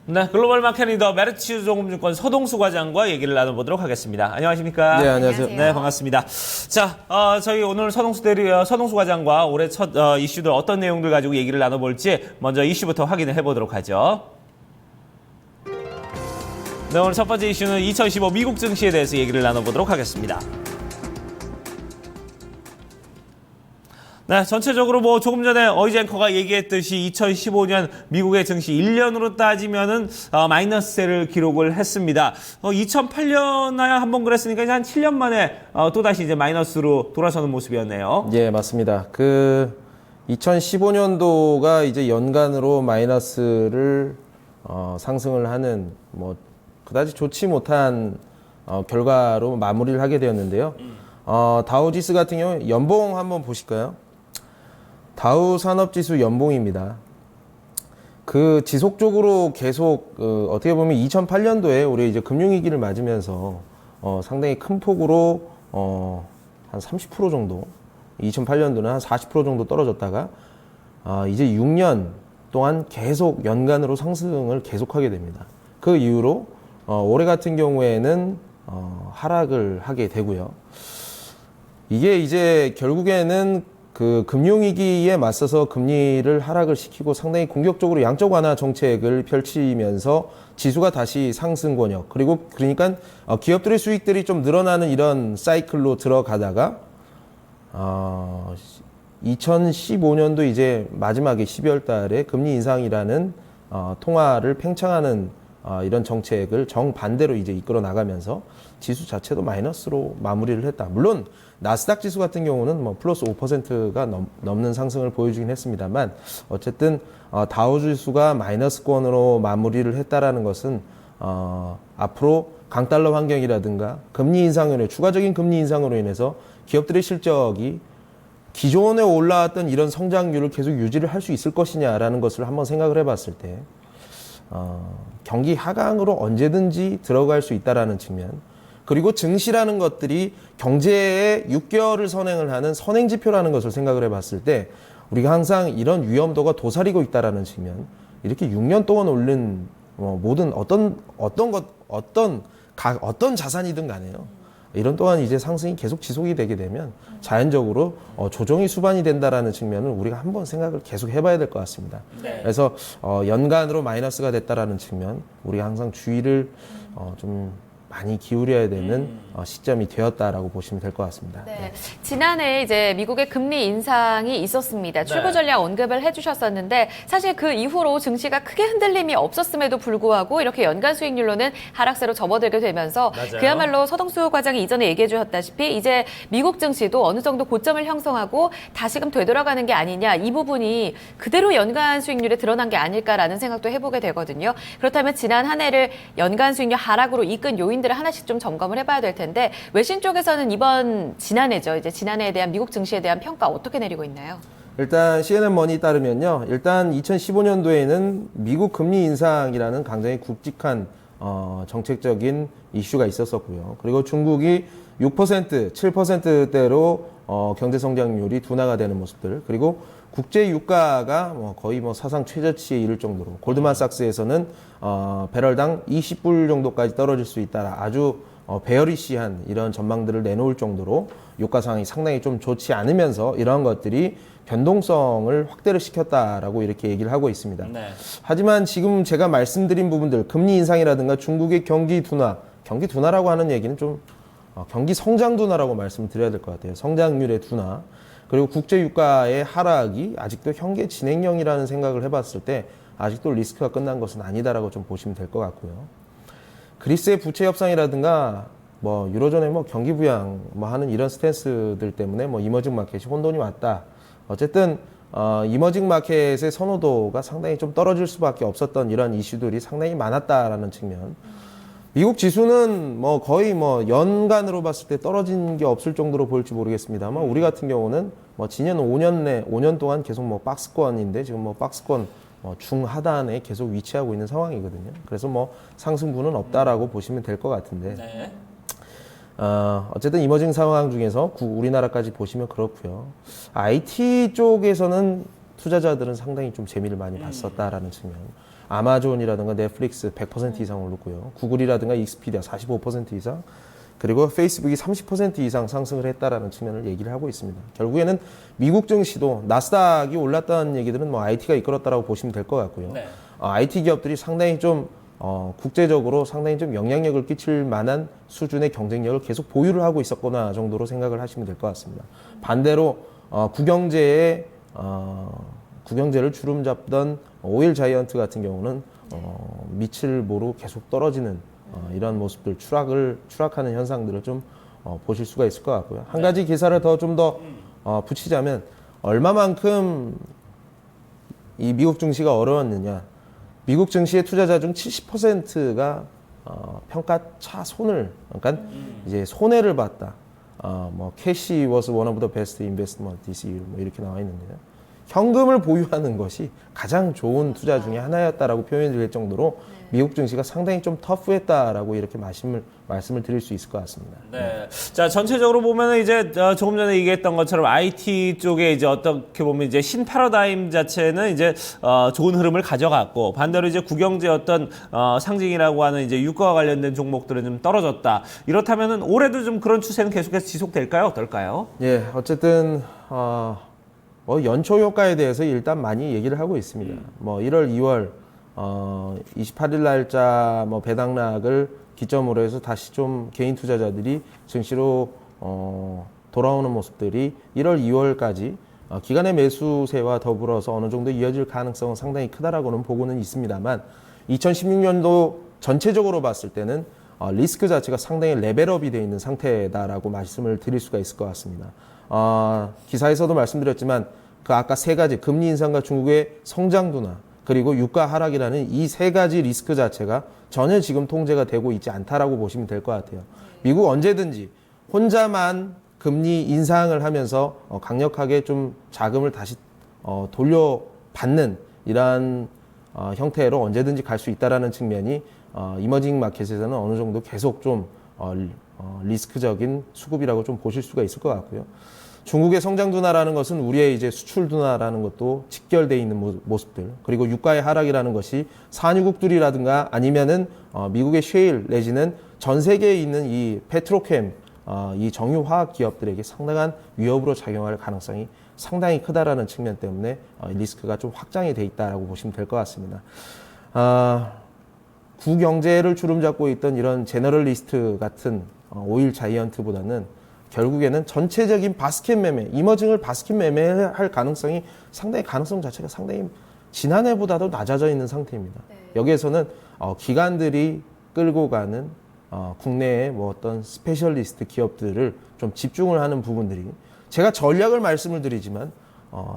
네, 글로벌 마켓 리더 메리츠증권 서동수 과장과 얘기를 나눠보도록 하겠습니다. 안녕하십니까? 네, 안녕하세요. 네, 반갑습니다. 자, 저희 오늘 서동수 과장과 올해 첫 이슈들 어떤 내용들 가지고 얘기를 나눠볼지 먼저 이슈부터 확인을 해보도록 하죠. 네, 오늘 첫 번째 이슈는 2015 미국 증시에 대해서 얘기를 나눠보도록 하겠습니다. 네, 전체적으로 뭐 조금 전에 어이지 앵커가 얘기했듯이 2015년 미국의 증시 1년으로 따지면은 마이너스세를 기록을 했습니다. 2008년에 한번 그랬으니까 이제 한 7년 만에 또다시 이제 마이너스로 돌아서는 모습이었네요. 예, 맞습니다. 2015년도가 이제 연간으로 마이너스를 상승을 하는 뭐 그다지 좋지 못한 결과로 마무리를 하게 되었는데요. 다우지수 같은 경우 연봉 한번 보실까요? 다우 산업지수 연봉입니다. 지속적으로 계속 어떻게 보면 2008년도에 우리 이제 금융위기를 맞으면서 상당히 큰 폭으로 한 30% 정도, 2008년도는 한 40% 정도 떨어졌다가 이제 6년 동안 계속 연간으로 상승을 계속하게 됩니다. 그 이후로 올해 같은 경우에는 하락을 하게 되고요. 이게 이제 결국에는 금융위기에 맞서서 금리를 하락을 시키고 상당히 공격적으로 양적 완화 정책을 펼치면서 지수가 다시 상승 권역, 그리고 그러니까 기업들의 수익들이 좀 늘어나는 이런 사이클로 들어가다가 2015년도 이제 마지막에 12월 달에 금리 인상이라는 통화를 팽창하는 이런 정책을 정반대로 이제 이끌어 나가면서 지수 자체도 마이너스로 마무리를 했다. 물론 나스닥 지수 같은 경우는 뭐 플러스 5%가 넘는 상승을 보여주긴 했습니다만 어쨌든 다우 지수가 마이너스권으로 마무리를 했다라는 것은 앞으로 강달러 환경이라든가 금리 인상으로 추가적인 금리 인상으로 인해서 기업들의 실적이 기존에 올라왔던 이런 성장률을 계속 유지를 할 수 있을 것이냐라는 것을 한번 생각을 해봤을 때 경기 하강으로 언제든지 들어갈 수 있다라는 측면, 그리고 증시라는 것들이 경제의 6개월을 선행을 하는 선행지표라는 것을 생각을 해봤을 때 우리가 항상 이런 위험도가 도사리고 있다라는 측면, 이렇게 6년 동안 오른 모든 어떤 자산이든 간에요. 이런 동안 이제 상승이 계속 지속이 되게 되면 자연적으로 조정이 수반이 된다라는 측면을 우리가 한번 생각을 계속 해봐야 될 것 같습니다. 네. 그래서 연간으로 마이너스가 됐다라는 측면, 우리가 항상 주의를 좀 많이 기울여야 되는 시점이 되었다라고 보시면 될 것 같습니다. 네. 지난해 이제 미국의 금리 인상이 있었습니다. 출구 전략 언급을 해주셨었는데 사실 그 이후로 증시가 크게 흔들림이 없었음에도 불구하고 이렇게 연간 수익률로는 하락세로 접어들게 되면서 맞아요. 그야말로 서동수 과장이 이전에 얘기해 주셨다시피 이제 미국 증시도 어느 정도 고점을 형성하고 다시금 되돌아가는 게 아니냐, 이 부분이 그대로 연간 수익률에 드러난 게 아닐까라는 생각도 해보게 되거든요. 그렇다면 지난 한 해를 연간 수익률 하락으로 이끈 요인들을 하나씩 좀 점검을 해봐야 될 텐데 외신 쪽에서는 지난해죠. 이제 지난해에 대한 미국 증시에 대한 평가 어떻게 내리고 있나요? 일단 CNN 머니 따르면요. 일단 2015년도에는 미국 금리 인상이라는 굉장히 굵직한 정책적인 이슈가 있었었고요. 그리고 중국이 6%, 7%대로 경제 성장률이 둔화가 되는 모습들, 그리고 국제 유가가 거의 사상 최저치에 이를 정도로 골드만삭스에서는 배럴당 20불 정도까지 떨어질 수 있다, 아주 베어리시한 이런 전망들을 내놓을 정도로 유가 상황이 상당히 좀 좋지 않으면서 이러한 것들이 변동성을 확대를 시켰다라고 이렇게 얘기를 하고 있습니다. 네. 하지만 지금 제가 말씀드린 부분들, 금리 인상이라든가 중국의 경기 둔화라고 하는 얘기는 좀 경기 성장 둔화라고 말씀을 드려야 될 것 같아요. 성장률의 둔화, 그리고 국제 유가의 하락이 아직도 현재 진행형이라는 생각을 해봤을 때 아직도 리스크가 끝난 것은 아니다라고 좀 보시면 될 것 같고요. 그리스의 부채 협상이라든가 유로존의 경기 부양 하는 이런 스탠스들 때문에 이머징 마켓이 혼돈이 왔다. 어쨌든 이머징 마켓의 선호도가 상당히 좀 떨어질 수밖에 없었던 이런 이슈들이 상당히 많았다라는 측면. 미국 지수는 거의 연간으로 봤을 때 떨어진 게 없을 정도로 보일지 모르겠습니다만 우리 같은 경우는 지난 5년 동안 계속 박스권인데 지금 박스권 중하단에 계속 위치하고 있는 상황이거든요. 그래서 상승분은 없다라고 보시면 될 것 같은데. 네. 어쨌든 이머징 상황 중에서 우리나라까지 보시면 그렇고요. IT 쪽에서는 투자자들은 상당히 좀 재미를 많이 봤었다라는 측면. 아마존이라든가 넷플릭스 100% 이상 오르고요. 구글이라든가 익스피디아 45% 이상, 그리고 페이스북이 30% 이상 상승을 했다라는 측면을 얘기를 하고 있습니다. 결국에는 미국 증시도 나스닥이 올랐다는 얘기들은 뭐 IT가 이끌었다라고 보시면 될 것 같고요. 네. IT 기업들이 상당히 좀 국제적으로 상당히 좀 영향력을 끼칠 만한 수준의 경쟁력을 계속 보유를 하고 있었거나 정도로 생각을 하시면 될 것 같습니다. 반대로 국영제를 주름잡던 오일 자이언트 같은 경우는 밑을 모르고 계속 떨어지는 이런 모습들, 추락하는 현상들을 좀 보실 수가 있을 것 같고요. 한 가지 기사를 좀 더 붙이자면 얼마만큼 이 미국 증시가 어려웠느냐. 미국 증시의 투자자 중 70%가 평가차 손을, 그러니까 이제 손해를 봤다. 뭐 캐시 was one of the best investment this year 뭐 이렇게 나와 있는데요. 현금을 보유하는 것이 가장 좋은 투자 중에 하나였다라고 표현이 될 정도로 미국 증시가 상당히 좀 터프했다라고 이렇게 말씀을 드릴 수 있을 것 같습니다. 네. 자, 전체적으로 보면은 이제 조금 전에 얘기했던 것처럼 IT 쪽에 이제 어떻게 보면 이제 신 패러다임 자체는 이제 좋은 흐름을 가져갔고, 반대로 이제 국영제 어떤 상징이라고 하는 이제 유가와 관련된 종목들은 좀 떨어졌다. 이렇다면은 올해도 좀 그런 추세는 계속해서 지속될까요? 어떨까요? 예, 어쨌든 연초 효과에 대해서 일단 많이 얘기를 하고 있습니다. 뭐 1월, 2월 28일 날짜 뭐 배당락을 기점으로 해서 다시 좀 개인 투자자들이 증시로 돌아오는 모습들이 1월, 2월까지 기간의 매수세와 더불어서 어느 정도 이어질 가능성은 상당히 크다라고는 보고는 있습니다만 2016년도 전체적으로 봤을 때는 리스크 자체가 상당히 레벨업이 되어 있는 상태다라고 말씀을 드릴 수가 있을 것 같습니다. 기사에서도 말씀드렸지만 그 아까 세 가지 금리 인상과 중국의 성장 둔화 그리고 유가 하락이라는 이 세 가지 리스크 자체가 전혀 지금 통제가 되고 있지 않다라고 보시면 될 것 같아요. 미국 언제든지 혼자만 금리 인상을 하면서 강력하게 좀 자금을 다시 돌려받는 이러한 형태로 언제든지 갈 수 있다라는 측면이 이머징 마켓에서는 어느 정도 계속 좀 리스크적인 수급이라고 좀 보실 수가 있을 것 같고요. 중국의 성장 둔화라는 것은 우리의 이제 수출 둔화라는 것도 직결되어 있는 모습들, 그리고 유가의 하락이라는 것이 산유국들이라든가 아니면은 미국의 셰일 내지는 전 세계에 있는 이 페트로캠, 이 정유화학 기업들에게 상당한 위협으로 작용할 가능성이 상당히 크다라는 측면 때문에 리스크가 좀 확장이 돼 있다라고 보시면 될 것 같습니다. 구경제를 주름잡고 있던 이런 제너럴리스트 같은 오일 자이언트보다는 결국에는 전체적인 바스켓 매매, 이머징을 바스켓 매매할 가능성이 가능성 자체가 상당히 지난해보다도 낮아져 있는 상태입니다. 네. 여기에서는 기관들이 끌고 가는 국내의 뭐 어떤 스페셜리스트 기업들을 좀 집중을 하는 부분들이, 제가 전략을 말씀을 드리지만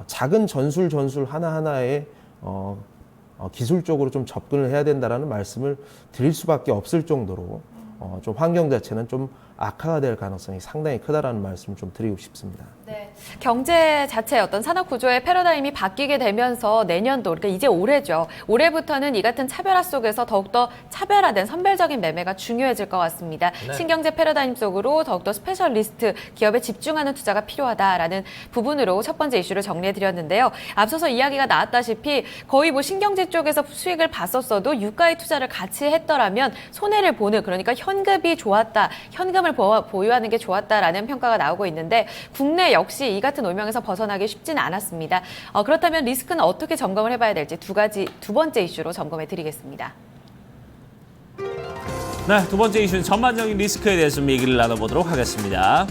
작은 전술 하나하나에 기술적으로 좀 접근을 해야 된다라는 말씀을 드릴 수밖에 없을 정도로 좀 환경 자체는 좀 악화가 될 가능성이 상당히 크다라는 말씀을 좀 드리고 싶습니다. 네. 경제 자체 어떤 산업 구조의 패러다임이 바뀌게 되면서 내년도, 그러니까 이제 올해죠. 올해부터는 이 같은 차별화 속에서 더욱더 차별화된 선별적인 매매가 중요해질 것 같습니다. 네. 신경제 패러다임 속으로 더욱더 스페셜리스트 기업에 집중하는 투자가 필요하다라는 부분으로 첫 번째 이슈를 정리해드렸는데요. 앞서서 이야기가 나왔다시피 거의 뭐 신경제 쪽에서 수익을 봤었어도 유가의 투자를 같이 했더라면 손해를 보는, 그러니까 현금이 좋았다, 현금을 보유하는 게 좋았다라는 평가가 나오고 있는데 국내 역시 이 같은 운명에서 벗어나기 쉽지는 않았습니다. 그렇다면 리스크는 어떻게 점검을 해봐야 될지 두 번째 이슈로 점검해 드리겠습니다. 네, 두 번째 이슈는 전반적인 리스크에 대해서 좀 얘기를 나눠보도록 하겠습니다.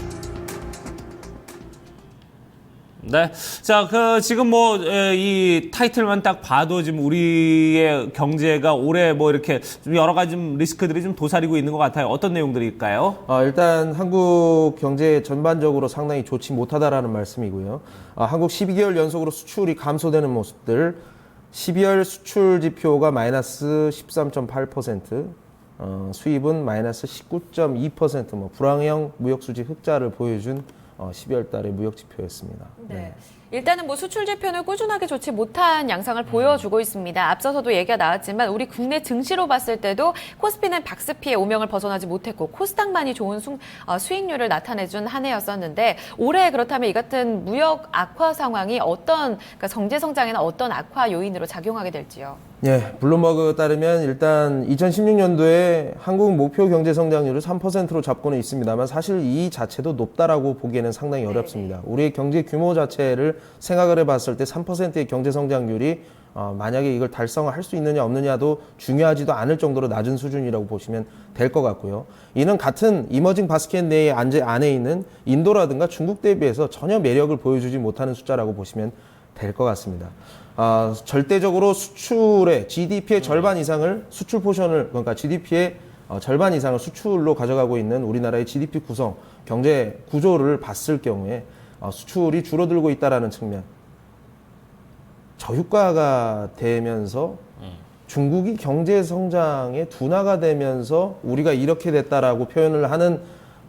네. 자, 지금 이 타이틀만 딱 봐도 지금 우리의 경제가 올해 이렇게 좀 여러 가지 좀 리스크들이 좀 도사리고 있는 것 같아요. 어떤 내용들일까요? 일단 한국 경제 전반적으로 상당히 좋지 못하다라는 말씀이고요. 한국 12개월 연속으로 수출이 감소되는 모습들, 12월 수출 지표가 마이너스 13.8%, 수입은 마이너스 19.2%, 불황형 무역 수지 흑자를 보여준 12월 달의 무역 지표였습니다. 네. 일단은 뭐 수출 지표는 꾸준하게 좋지 못한 양상을 보여주고 있습니다. 앞서서도 얘기가 나왔지만 우리 국내 증시로 봤을 때도 코스피는 박스피의 오명을 벗어나지 못했고 코스닥만이 좋은 수익률을 나타내준 한 해였었는데 올해 그렇다면 이 같은 무역 악화 상황이 그러니까 경제 성장에는 어떤 악화 요인으로 작용하게 될지요? 예, 블룸버그 따르면 일단 2016년도에 한국 목표 경제 성장률을 3%로 잡고는 있습니다만 사실 이 자체도 높다라고 보기에는 상당히 어렵습니다. 우리의 경제 규모 자체를 생각을 해봤을 때 3%의 경제 성장률이 만약에 이걸 달성할 수 있느냐 없느냐도 중요하지도 않을 정도로 낮은 수준이라고 보시면 될 것 같고요. 이는 같은 이머징 바스켓 내에 안에 있는 인도라든가 중국 대비해서 전혀 매력을 보여주지 못하는 숫자라고 보시면 될 것 같습니다. 절대적으로 수출의 GDP의 절반 이상을 수출 포션을 그러니까 GDP의 절반 이상을 수출로 가져가고 있는 우리나라의 GDP 구성 경제 구조를 봤을 경우에 수출이 줄어들고 있다라는 측면, 저유가가 되면서 중국이 경제 성장에 둔화가 되면서 우리가 이렇게 됐다라고 표현을 하는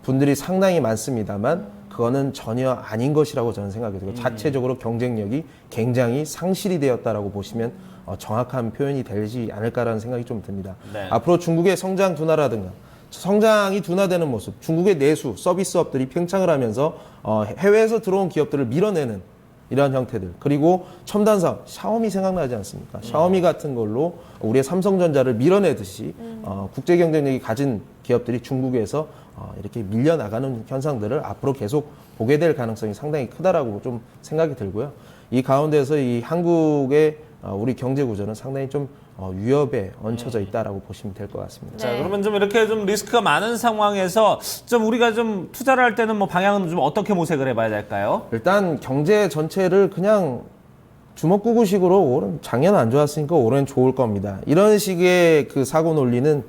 분들이 상당히 많습니다만 그거는 전혀 아닌 것이라고 저는 생각이 들고 자체적으로 경쟁력이 굉장히 상실이 되었다라고 보시면 정확한 표현이 되지 않을까라는 생각이 좀 듭니다. 네. 앞으로 중국의 성장 둔화라든가 성장이 둔화되는 모습, 중국의 내수, 서비스업들이 팽창을 하면서 해외에서 들어온 기업들을 밀어내는 이러한 형태들, 그리고 첨단 사업, 샤오미 생각나지 않습니까? 샤오미 같은 걸로 우리의 삼성전자를 밀어내듯이 국제 경쟁력이 가진 기업들이 중국에서 이렇게 밀려나가는 현상들을 앞으로 계속 보게 될 가능성이 상당히 크다라고 좀 생각이 들고요. 이 가운데서 이 한국의 우리 경제 구조는 상당히 좀 위협에 얹혀져 있다라고 보시면 될 것 같습니다. 자, 그러면 좀 이렇게 좀 리스크가 많은 상황에서 좀 우리가 좀 투자를 할 때는 뭐 방향은 좀 어떻게 모색을 해봐야 될까요? 일단 경제 전체를 그냥 주먹구구식으로 올해는 작년 안 좋았으니까 올해는 좋을 겁니다. 이런 식의 그 사고 논리는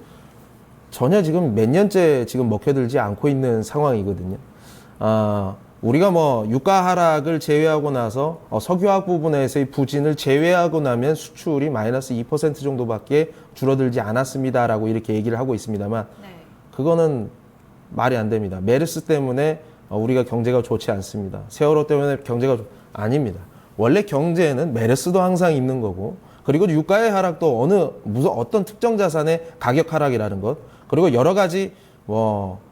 전혀 지금 몇 년째 지금 먹혀들지 않고 있는 상황이거든요. 우리가 뭐 유가 하락을 제외하고 나서 석유화학 부분에서의 부진을 제외하고 나면 수출이 마이너스 2% 정도밖에 줄어들지 않았습니다라고 이렇게 얘기를 하고 있습니다만 그거는 말이 안 됩니다. 메르스 때문에 우리가 경제가 좋지 않습니다. 세월호 때문에 경제가 아닙니다. 원래 경제에는 메르스도 항상 있는 거고, 그리고 유가의 하락도 어떤 특정 자산의 가격 하락이라는 것, 그리고 여러 가지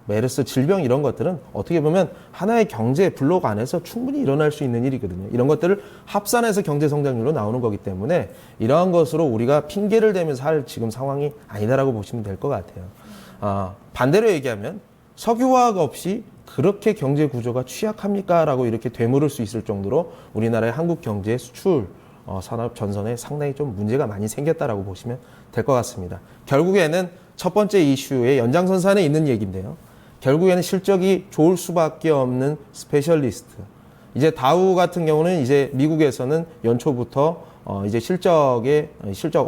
메르스 질병 이런 것들은 어떻게 보면 하나의 경제 블록 안에서 충분히 일어날 수 있는 일이거든요. 이런 것들을 합산해서 경제 성장률로 나오는 거기 때문에 이러한 것으로 우리가 핑계를 대면서 할 지금 상황이 아니다라고 보시면 될 것 같아요. 반대로 얘기하면 석유화학 없이 그렇게 경제 구조가 취약합니까? 라고 이렇게 되물을 수 있을 정도로 우리나라의 한국 경제의 수출 산업 전선에 상당히 좀 문제가 많이 생겼다라고 보시면 될 것 같습니다. 결국에는 첫 번째 이슈의 연장선상에 있는 얘기인데요. 결국에는 실적이 좋을 수밖에 없는 스페셜리스트. 이제 다우 같은 경우는 이제 미국에서는 연초부터 이제 실적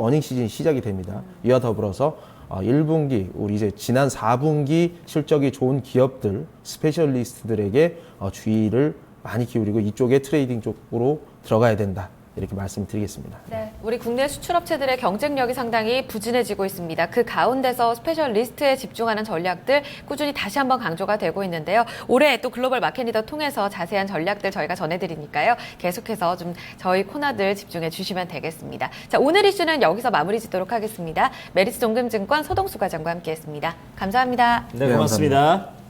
어닝 시즌이 시작이 됩니다. 이와 더불어서 1분기, 우리 이제 지난 4분기 실적이 좋은 기업들, 스페셜리스트들에게 주의를 많이 기울이고 이쪽에 트레이딩 쪽으로 들어가야 된다. 이렇게 말씀드리겠습니다. 네, 우리 국내 수출업체들의 경쟁력이 상당히 부진해지고 있습니다. 그 가운데서 스페셜리스트에 집중하는 전략들 꾸준히 다시 한번 강조가 되고 있는데요. 올해 또 글로벌 마켓리더 통해서 자세한 전략들 저희가 전해드리니까요. 계속해서 좀 저희 코너들 집중해 주시면 되겠습니다. 자, 오늘 이슈는 여기서 마무리 짓도록 하겠습니다. 메리츠 종금증권 서동수 과장과 함께했습니다. 감사합니다. 네, 고맙습니다.